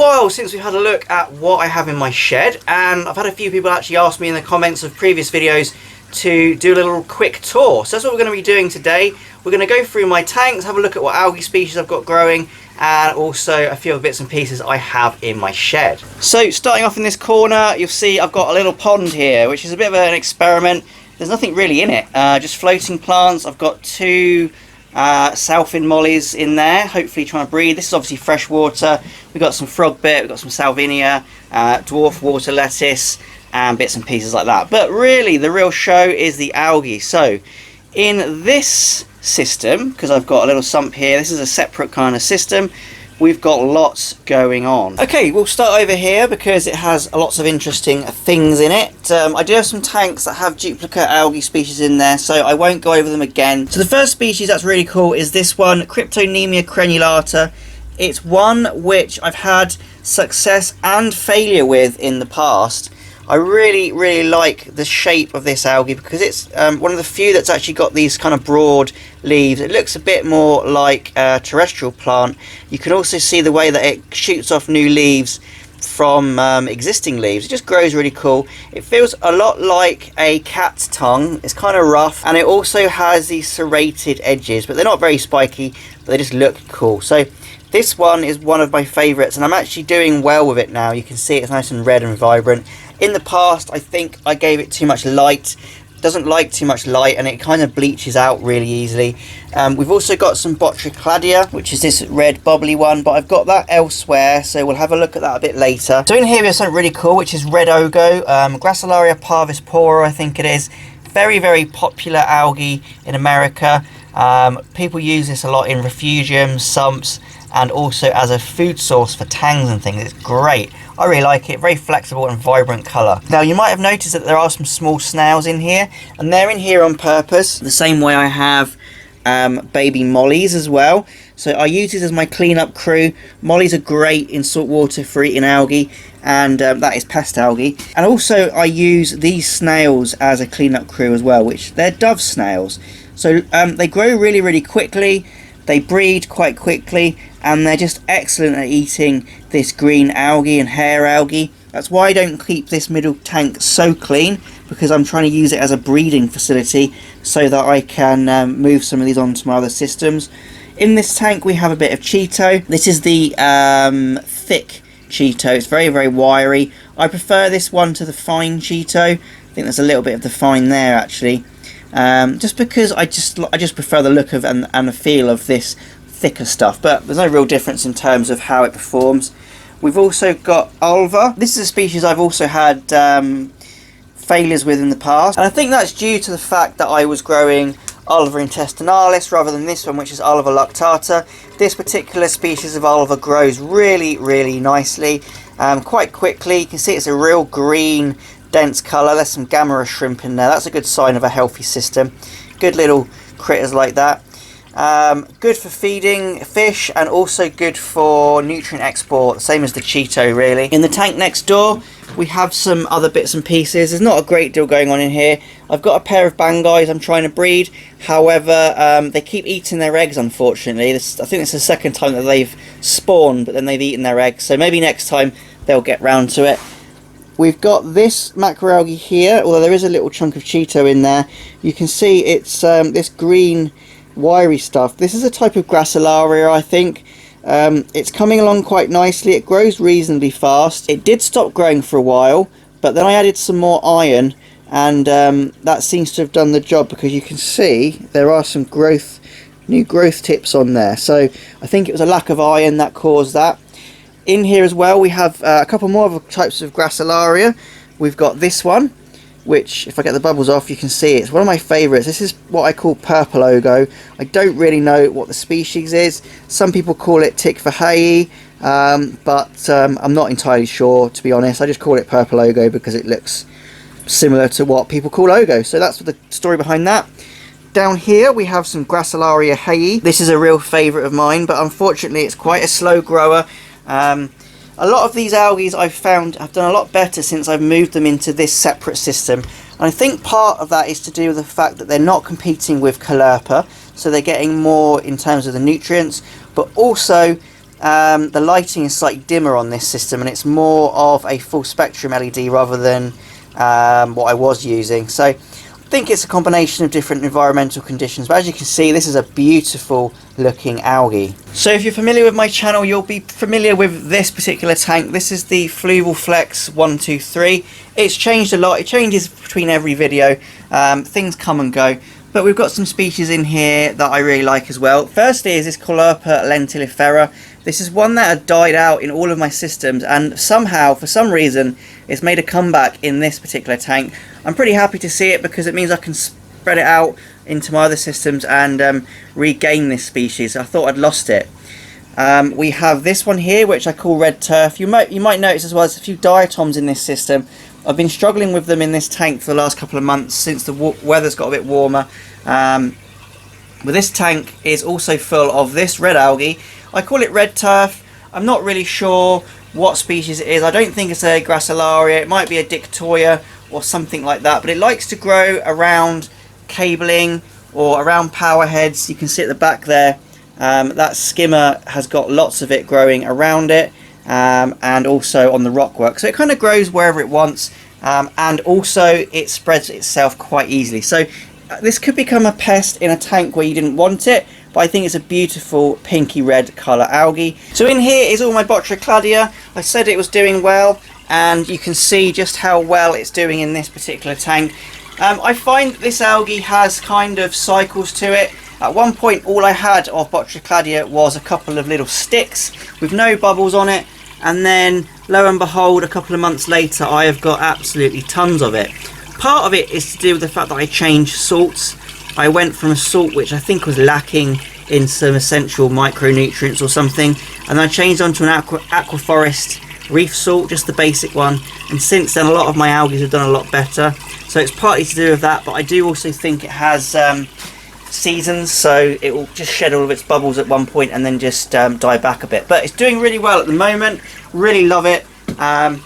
while since we've had a look at what I have in my shed, and I've had a few people actually ask me in the comments of previous videos to do a little quick tour. So that's what we're going to be doing today. We're going to go through my tanks, have a look at what algae species I've got growing, and also a few other bits and pieces I have in my shed. So starting off in this corner, you'll see I've got a little pond here, which is a bit of an experiment. There's nothing really in it, just floating plants. I've got two Southwind mollies in there, hopefully trying to breed. This is obviously fresh water. We've got some frog bit, we've got some Salvinia, dwarf water lettuce, and bits and pieces like that. But really the real show is the algae. So in this system, because I've got a little sump here, this is a separate kind of system, we've got lots going on. Okay, we'll start over here because it has lots of interesting things in it. I do have some tanks that have duplicate algae species in there, so I won't go over them again. So the first species that's really cool is this one, Cryptonemia crenulata. It's one which I've had success and failure with in the past. I really like the shape of this algae because it's one of the few that's actually got these kind of broad leaves. It looks a bit more like a terrestrial plant. You can also see the way that it shoots off new leaves from existing leaves. It just grows really cool. It feels a lot like a cat's tongue. It's kind of rough, and it also has these serrated edges, but they're not very spiky, but they just look cool. So this one is one of my favorites, and I'm actually doing well with it now. You can see it's nice and red and vibrant. In the past, I think I gave it too much light. It doesn't like too much light, and it kind of bleaches out really easily. We've also got some Botricladia, which is this red bubbly one, but I've got that elsewhere, so we'll have a look at that a bit later. So in here we have something really cool, which is red ogo, Gracilaria parvispora, I think it is. Very popular algae in America. People use this a lot in refugiums, sumps, and also as a food source for tangs and things. It's great. I really like it. Very flexible and vibrant colour. Now you might have noticed that there are some small snails in here, and they're in here on purpose, the same way I have baby mollies as well. So I use this as my cleanup crew. Mollies are great in salt water for eating algae, and that is pest algae. And also I use these snails as a cleanup crew as well, which they're dove snails. So they grow really quickly, they breed quite quickly, and they're just excellent at eating this green algae and hair algae. That's why I don't keep this middle tank so clean, because I'm trying to use it as a breeding facility so that I can move some of these onto my other systems. In this tank we have a bit of Cheeto. This is the thick Cheeto. It's very wiry. I prefer this one to the fine Cheeto. I think there's a little bit of the fine there actually. Just because I just prefer the look of and the feel of this thicker stuff, but there's no real difference in terms of how it performs. We've also got Ulva. This is a species I've also had failures with in the past, and I think that's due to the fact that I was growing Ulva intestinalis rather than this one, which is Ulva lactata. This particular species of Ulva grows really nicely, quite quickly. You can see it's a real green dense colour. There's some Gamma shrimp in there. That's a good sign of a healthy system. Good little critters like that. Good for feeding fish, and also good for nutrient export, same as the Cheeto really. In the tank next door we have some other bits and pieces. There's not a great deal going on in here. I've got a pair of Bangais I'm trying to breed, however they keep eating their eggs unfortunately. I think it's the second time that they've spawned but then they've eaten their eggs, so maybe next time they'll get round to it. We've got this macroalgae here, although there is a little chunk of Cheeto in there. You can see it's this green wiry stuff. This is a type of Gracilaria, I think. It's coming along quite nicely. It grows reasonably fast. It did stop growing for a while, but then I added some more iron, and that seems to have done the job, because you can see there are some new growth tips on there. So I think it was a lack of iron that caused that. In here as well we have a couple more of types of Gracilaria. We've got this one, which if I get the bubbles off you can see it's one of my favourites. This is what I call purple ogo. I don't really know what the species is. Some people call it Tikvahayi, but I'm not entirely sure, to be honest. I just call it purple ogo because it looks similar to what people call ogo. So that's the story behind that. Down here we have some Gracilaria heyi. This is a real favourite of mine, but unfortunately it's quite a slow grower. A lot of these algae I've found have done a lot better since I've moved them into this separate system, and I think part of that is to do with the fact that they're not competing with Caulerpa, so they're getting more in terms of the nutrients, but also the lighting is slightly dimmer on this system, and it's more of a full spectrum LED rather than what I was using. So I think it's a combination of different environmental conditions, but as you can see, this is a beautiful looking algae. So if you're familiar with my channel, you'll be familiar with this particular tank. This is the Fluval Flex 123. It's changed a lot. It changes between every video. Things come and go, but we've got some species in here that I really like as well. Firstly is this Caulerpa lentilifera. This is one that had died out in all of my systems, and somehow, for some reason, it's made a comeback in this particular tank. I'm pretty happy to see it because it means I can spread it out into my other systems and regain this species. I thought I'd lost it. We have this one here, which I call red turf. You might notice as well, there's a few diatoms in this system. I've been struggling with them in this tank for the last couple of months since the weather's got a bit warmer. But this tank is also full of this red algae. I call it red turf. I'm not really sure what species it is. I don't think it's a Gracilaria. It might be a Dictoya or something like that, but it likes to grow around cabling or around power heads. You can see at the back there, that skimmer has got lots of it growing around it, and also on the rockwork. So it kind of grows wherever it wants, and also it spreads itself quite easily. So this could become a pest in a tank where you didn't want it, but I think it's a beautiful pinky red colour algae. So in here is all my Botricladia. I said it was doing well, and you can see just how well it's doing in this particular tank. I find this algae has kind of cycles to it. At one point all I had of Botricladia was a couple of little sticks with no bubbles on it, and then lo and behold, a couple of months later I have got absolutely tons of it. Part of it is to do with the fact that I changed salts. I went from a salt which I think was lacking in some essential micronutrients or something, and I changed onto an Aquaforest reef salt, just the basic one, and since then a lot of my algae have done a lot better. So it's partly to do with that, but I do also think it has seasons, so it will just shed all of its bubbles at one point and then just die back a bit. But it's doing really well at the moment. Really love it. I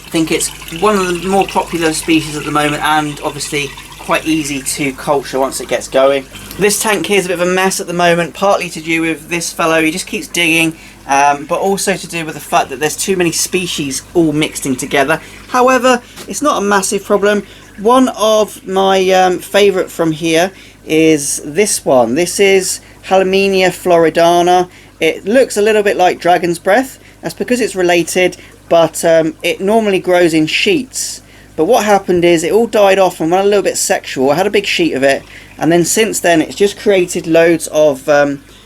think it's one of the more popular species at the moment, and obviously quite easy to culture once it gets going. This tank here is a bit of a mess at the moment, partly to do with this fellow. He just keeps digging, but also to do with the fact that there's too many species all mixed in together. However, it's not a massive problem. One of my favourite from here is this one. This is Halimenia floridana. It looks a little bit like dragon's breath. That's because it's related, but it normally grows in sheets. But what happened is it all died off and went a little bit sexual. I had a big sheet of it, and then since then it's just created loads of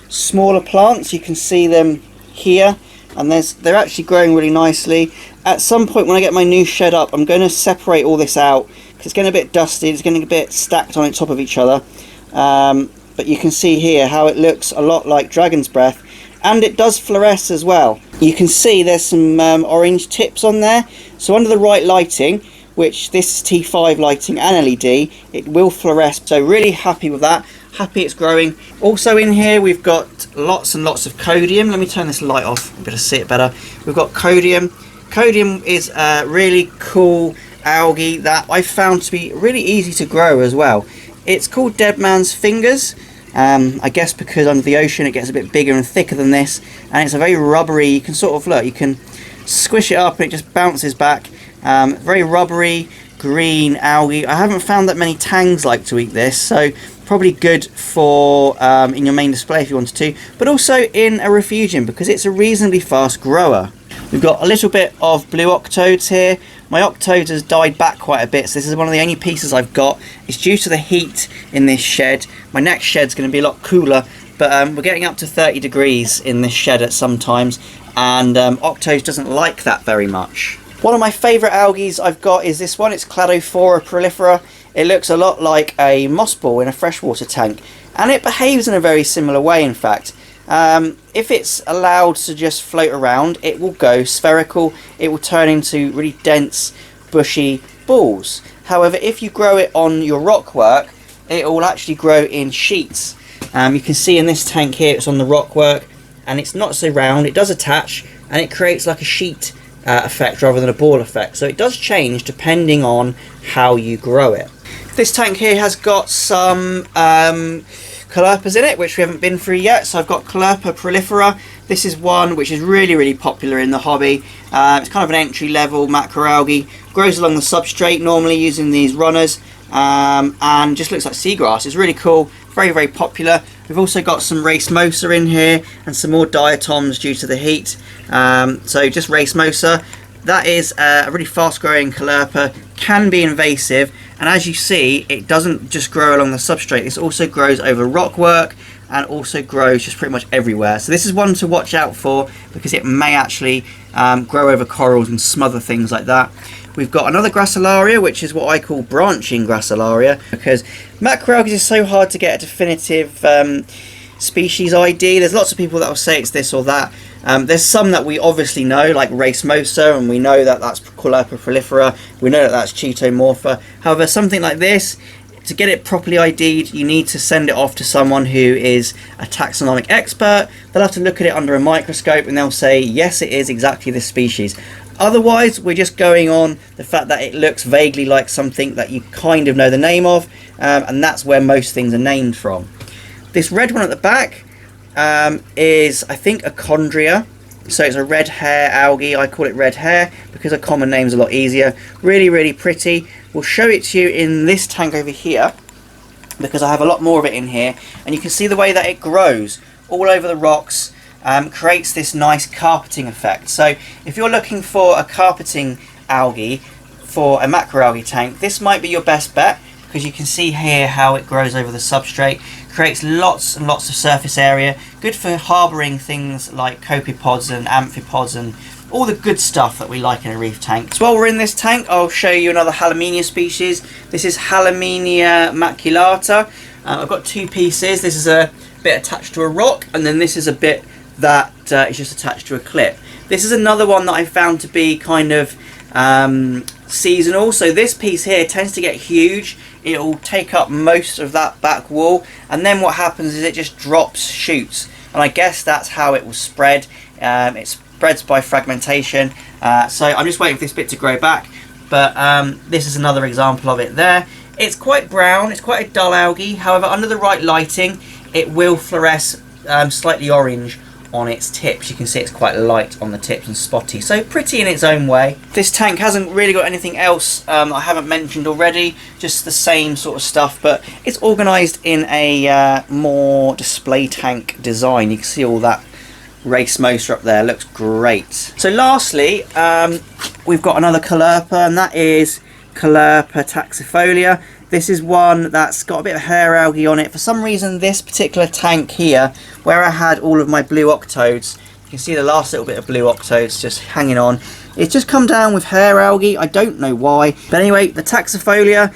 smaller plants. You can see them here, and they're actually growing really nicely. At some point when I get my new shed up, I'm going to separate all this out because it's getting a bit dusty. It's getting a bit stacked on top of each other. But you can see here how it looks a lot like dragon's breath, and it does fluoresce as well. You can see there's some orange tips on there. So under the right lighting, which this is T5 lighting and LED, it will fluoresce. So really happy with that. Happy it's growing. Also in here we've got lots and lots of Codium. Let me turn this light off, a bit to see it better. We've got Codium. Codium is a really cool algae that I found to be really easy to grow as well. It's called Dead Man's Fingers. I guess because under the ocean it gets a bit bigger and thicker than this, and it's a very rubbery, you can sort of look, you can squish it up and it just bounces back. Very rubbery green algae. I haven't found that many tangs like to eat this, so probably good for in your main display if you wanted to, but also in a refugium because it's a reasonably fast grower. We've got a little bit of blue octodes here. My octodes has died back quite a bit, so this is one of the only pieces I've got. It's due to the heat in this shed. My next shed's going to be a lot cooler, but we're getting up to 30 degrees in this shed at some times, and octodes doesn't like that very much. One of my favourite algae I've got is this one. It's Cladophora prolifera. It looks a lot like a moss ball in a freshwater tank, and it behaves in a very similar way, in fact. If it's allowed to just float around, it will go spherical. It will turn into really dense, bushy balls. However, if you grow it on your rockwork, it will actually grow in sheets. You can see in this tank here, it's on the rockwork, and it's not so round. It does attach, and it creates like a sheet effect rather than a ball effect. So it does change depending on how you grow it. This tank here has got some caulerpas in it, which we haven't been through yet. So I've got Caulerpa prolifera. This is one which is really popular in the hobby. It's kind of an entry-level macroalgae. Grows along the substrate normally using these runners, and just looks like seagrass. It's really cool. Very popular. We've also got some racemosa in here and some more diatoms due to the heat. So just racemosa. That is a really fast-growing caulerpa. Can be invasive, and as you see, it doesn't just grow along the substrate. This also grows over rockwork and also grows just pretty much everywhere. So this is one to watch out for because it may actually grow over corals and smother things like that. We've got another Gracilaria, which is what I call branching Gracilaria, because macroalgae is so hard to get a definitive species ID. There's lots of people that will say it's this or that. There's some that we obviously know, like racemosa, and we know that that's Caulerpa prolifera. We know that that's Chaetomorpha. However, something like this, to get it properly ID'd, you need to send it off to someone who is a taxonomic expert. They'll have to look at it under a microscope and they'll say, yes, it is exactly this species. Otherwise, we're just going on the fact that it looks vaguely like something that you kind of know the name of, and that's where most things are named from. This red one at the back is, I think, Achondria. So it's a red hair algae. I call it red hair because a common name's a lot easier. Really pretty. We'll show it to you in this tank over here because I have a lot more of it in here, and you can see the way that it grows all over the rocks. Creates this nice carpeting effect. So if you're looking for a carpeting algae for a macroalgae tank, this might be your best bet because you can see here how it grows over the substrate, creates lots and lots of surface area, good for harbouring things like copepods and amphipods and all the good stuff that we like in a reef tank. So while we're in this tank, I'll show you another Hallomeenia species. This is Hallomeenia maculata. I've got two pieces. This is a bit attached to a rock, and then this is a bit that is just attached to a clip. This is another one that I found to be kind of seasonal. So this piece here tends to get huge. It'll take up most of that back wall, and then what happens is it just drops shoots, and I guess that's how it will spread. It spreads by fragmentation. So I'm just waiting for this bit to grow back, but this is another example of it there. It's quite brown, it's quite a dull algae. However, under the right lighting it will fluoresce slightly orange on its tips. You can see it's quite light on the tips and spotty, so pretty in its own way. This tank hasn't really got anything else I haven't mentioned already, just the same sort of stuff, but it's organised in a more display tank design. You can see all that racemosa up there, looks great. So lastly, we've got another Caulerpa, and that is Caulerpa taxifolia. This is one that's got a bit of hair algae on it. For some reason, this particular tank here, where I had all of my blue octodes, you can see the last little bit of blue octodes just hanging on. It's just come down with hair algae. I don't know why. But anyway, the taxifolia,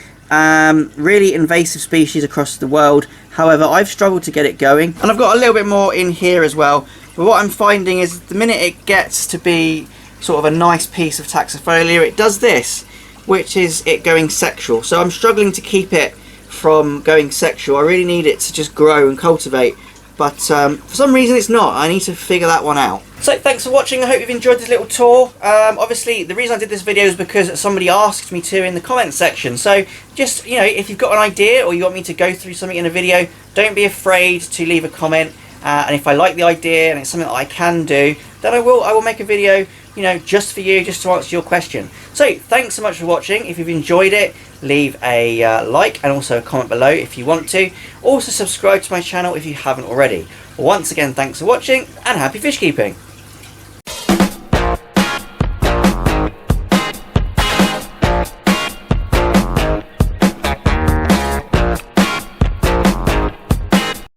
really invasive species across the world. However, I've struggled to get it going. And I've got a little bit more in here as well. But what I'm finding is the minute it gets to be sort of a nice piece of taxifolia, it does this, which is it going sexual. So I'm struggling to keep it from going sexual. I really need it to just grow and cultivate, but for some reason it's not. I need to figure that one out. So thanks for watching. I hope you've enjoyed this little tour. Obviously the reason I did this video is because somebody asked me to in the comments section. So just, you know, if you've got an idea or you want me to go through something in a video, don't be afraid to leave a comment. And if I like the idea and it's something that I can do, then I will make a video, you know, just for you, just to answer your question. So thanks so much for watching. If you've enjoyed it, leave a like and also a comment below if you want to. Also subscribe to my channel if you haven't already. Once again, thanks for watching and happy fish keeping.